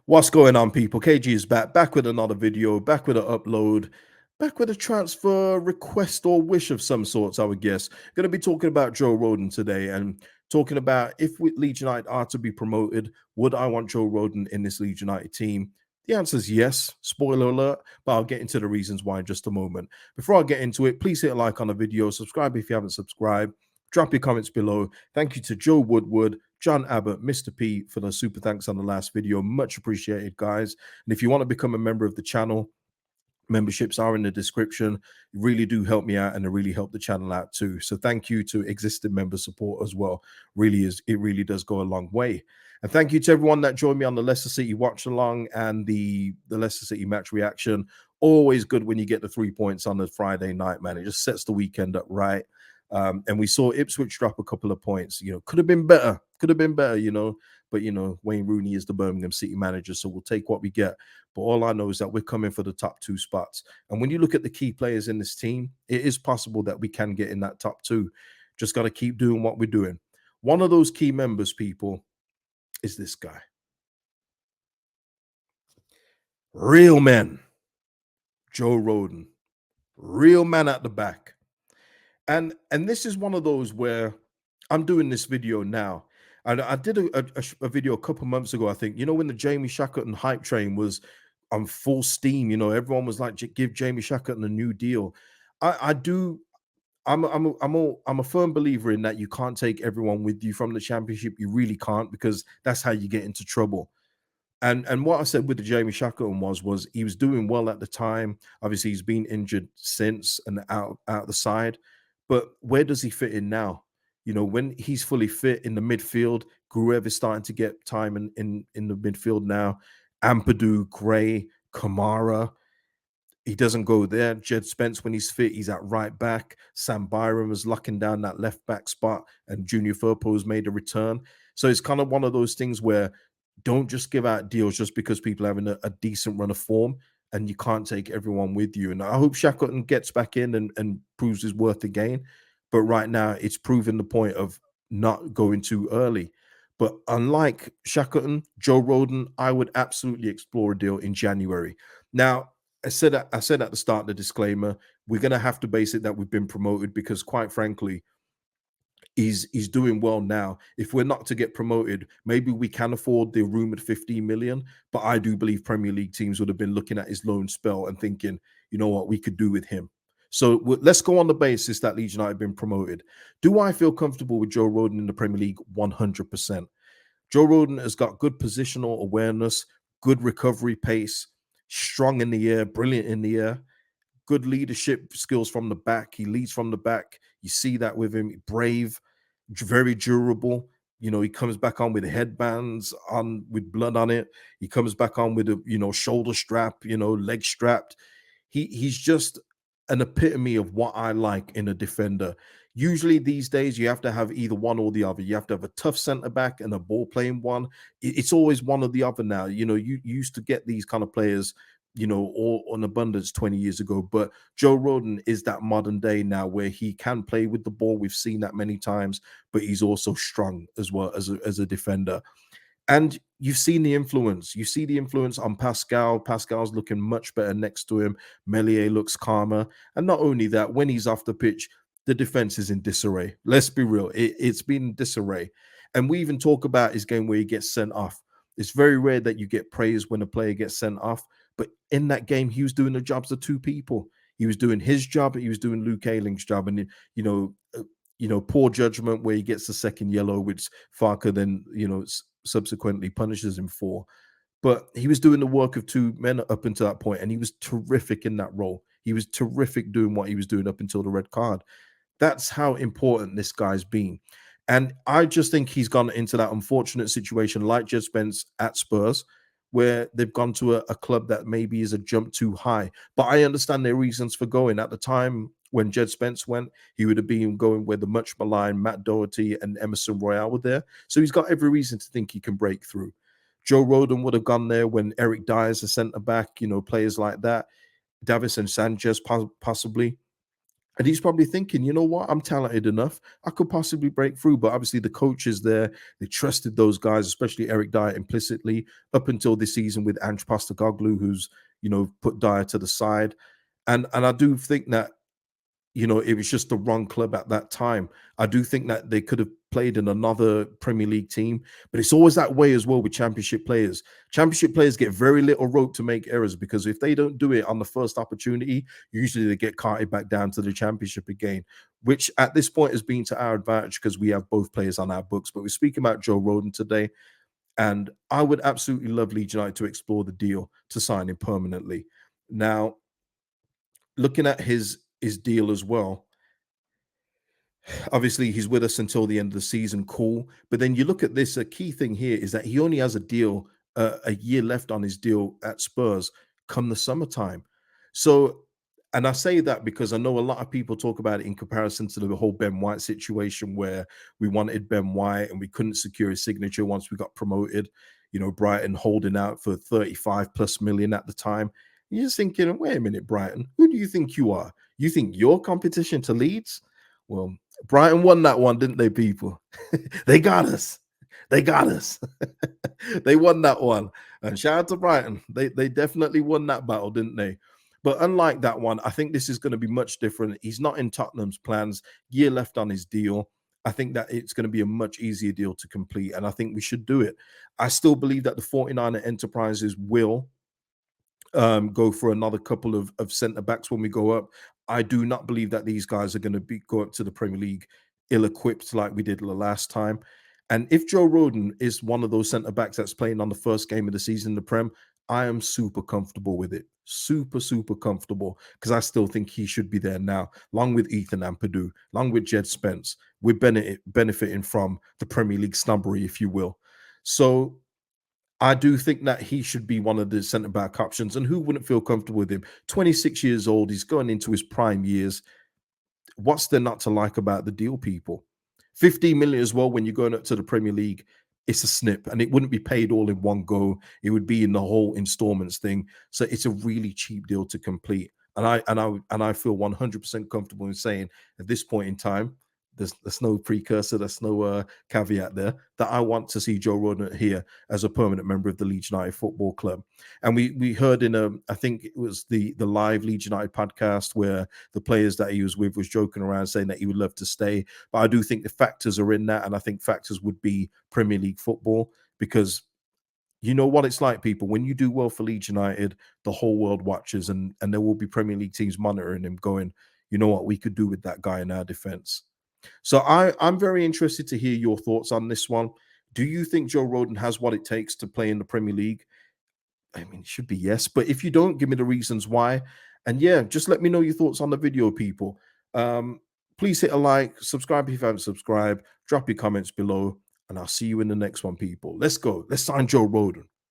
What's going on, people? KG is back with another video, back with an upload, back with a transfer request or wish of some sorts, I would guess. Going to be talking about Joe Rodon today and talking about if Leeds United are to be promoted, would I want Joe Rodon in this Leeds United team? The answer is yes. Spoiler alert, but I'll get into the reasons why in just a moment. Before I get into it, please hit a like on the video, subscribe if you haven't subscribed, drop your comments below. Thank you to Joe Woodward, John Abbott, Mr. P for the super thanks on the last video. Much appreciated, guys. And if you want to become a member of the channel, memberships are in the description. Really do help me out and they really help the channel out too. So thank you to existing member support as well. It really does go a long way. And thank you to everyone that joined me on the Leicester City watch along and the Leicester City match reaction. Always good when you get the 3 points on the Friday night, man. It just sets the weekend up right. And we saw Ipswich drop a couple of points. Could have been better. But Wayne Rooney is the Birmingham City manager, so we'll take what we get. But all I know is that we're coming for the top 2 spots. And when you look at the key players in this team, it is possible that we can get in that top 2. Just got to keep doing what we're doing. One of those key members, people, is this guy. Real men. Joe Rodon. Real man at the back. And this is one of those where I'm doing this video now. And I did a video a couple months ago, I think, when the Jamie Shackleton hype train was on full steam, everyone was like, give Jamie Shackleton a new deal. I'm a firm believer in that you can't take everyone with you from the championship. You really can't, because that's how you get into trouble. And what I said with the Jamie Shackleton was he was doing well at the time. Obviously, he's been injured since and out the side. But where does he fit in now? When he's fully fit in the midfield, Gruev is starting to get time in the midfield now. Ampadu, Gray, Kamara, he doesn't go there. Jed Spence, when he's fit, he's at right back. Sam Byram was locking down that left back spot, and Junior Firpo's made a return. So it's kind of one of those things where don't just give out deals just because people are having a decent run of form, and you can't take everyone with you. And I hope Shackleton gets back in and proves his worth again. But right now, it's proving the point of not going too early. But unlike Shackleton, Joe Rodon, I would absolutely explore a deal in January. Now, I said at the start of the disclaimer, we're going to have to base it that we've been promoted, because quite frankly, he's doing well now. If we're not to get promoted, maybe we can afford the rumored 15 million. But I do believe Premier League teams would have been looking at his loan spell and thinking, you know what, we could do with him. So let's go on the basis that Leeds United have been promoted. Do I feel comfortable with Joe Rodon in the Premier League? 100%. Joe Rodon has got good positional awareness, good recovery pace, strong in the air, brilliant in the air, good leadership skills from the back. He leads from the back. You see that with him. Brave, very durable. He comes back on with headbands on with blood on it. He comes back on with a shoulder strap, leg strapped. He's just an epitome of what I like in a defender. Usually these days you have to have either one or the other. You have to have a tough center back and a ball playing one. It's always one or the other now. You used to get these kind of players, all on abundance 20 years ago. But Joe Rodon is that modern day now, where he can play with the ball. We've seen that many times, but he's also strong as well as a defender. And you've seen the influence. You see the influence on Pascal. Pascal's looking much better next to him. Melier looks calmer. And not only that, when he's off the pitch, the defense is in disarray. Let's be real. It's been in disarray. And we even talk about his game where he gets sent off. It's very rare that you get praise when a player gets sent off. But in that game, he was doing the jobs of 2 people. He was doing his job. He was doing Luke Ayling's job. And, poor judgment where he gets the second yellow, which Farker then, subsequently punishes him for. But he was doing the work of 2 men up until that point, and he was terrific in that role. He was terrific doing what he was doing up until the red card. That's how important this guy's been. And I just think he's gone into that unfortunate situation like Jed Spence at Spurs, where they've gone to a club that maybe is a jump too high. But I understand their reasons for going. At the time when Jed Spence went, he would have been going where the much maligned Matt Doherty and Emerson Royale were there. So he's got every reason to think he can break through. Joe Rodon would have gone there when Eric Dyer's a centre back, players like that. Davison Sanchez possibly. And he's probably thinking, you know what, I'm talented enough. I could possibly break through. But obviously, the coaches there, they trusted those guys, especially Eric Dyer implicitly, up until this season with Ange Postecoglou, who's, put Dyer to the side. And I do think that it was just the wrong club at that time. I do think that they could have played in another Premier League team, but it's always that way as well with championship players. Championship players get very little rope to make errors because if they don't do it on the first opportunity, usually they get carted back down to the championship again, which at this point has been to our advantage because we have both players on our books. But we're speaking about Joe Rodon today, and I would absolutely love Leeds United to explore the deal to sign him permanently. Now, looking at his deal as well, obviously he's with us until the end of the season, cool. But then you look at this, a key thing here is that he only has a deal, a year left on his deal at Spurs come the summertime. So, and I say that because I know a lot of people talk about it in comparison to the whole Ben White situation where we wanted Ben White and we couldn't secure his signature once we got promoted. Brighton holding out for 35 plus million at the time. You're just thinking, wait a minute, Brighton, who do you think you are? You think you're competition to Leeds? Well, Brighton won that one, didn't they, people? They got us. They got us. They won that one. And shout out to Brighton. They definitely won that battle, didn't they? But unlike that one, I think this is going to be much different. He's not in Tottenham's plans. Year left on his deal. I think that it's going to be a much easier deal to complete. And I think we should do it. I still believe that the 49er enterprises will go for another couple of centre backs when we go up. I do not believe that these guys are going to go up to the Premier League ill-equipped like we did the last time. And if Joe Rodon is one of those centre backs that's playing on the first game of the season in the Prem, I am super comfortable with it. Super, super comfortable because I still think he should be there now, along with Ethan Ampadu, along with Jed Spence. We're benefiting from the Premier League snobbery, if you will. So I do think that he should be one of the centre back options. And who wouldn't feel comfortable with him? 26 years old, he's going into his prime years. What's there not to like about the deal, people? 15 million as well when you're going up to the Premier League. It's a snip, and it wouldn't be paid all in one go. It would be in the whole installments thing. So it's a really cheap deal to complete. And I feel 100% comfortable in saying at this point in time, there's no precursor, there's no caveat there that I want to see Joe Rodon here as a permanent member of the Leeds United Football Club. And we heard in I think it was the live Leeds United podcast where the players that he was with was joking around saying that he would love to stay. But I do think the factors are in that, and I think factors would be Premier League football because you know what it's like, people. When you do well for Leeds United, the whole world watches, and there will be Premier League teams monitoring him, going, you know what we could do with that guy in our defense. So I'm very interested to hear your thoughts on this one. Do you think Joe Rodon has what it takes to play in the Premier League? I mean, it should be yes, but if you don't, give me the reasons why. And yeah, just let me know your thoughts on the video, people. Please hit a like, subscribe if you haven't subscribed, drop your comments below, and I'll see you in the next one, people. Let's go. Let's sign Joe Rodon.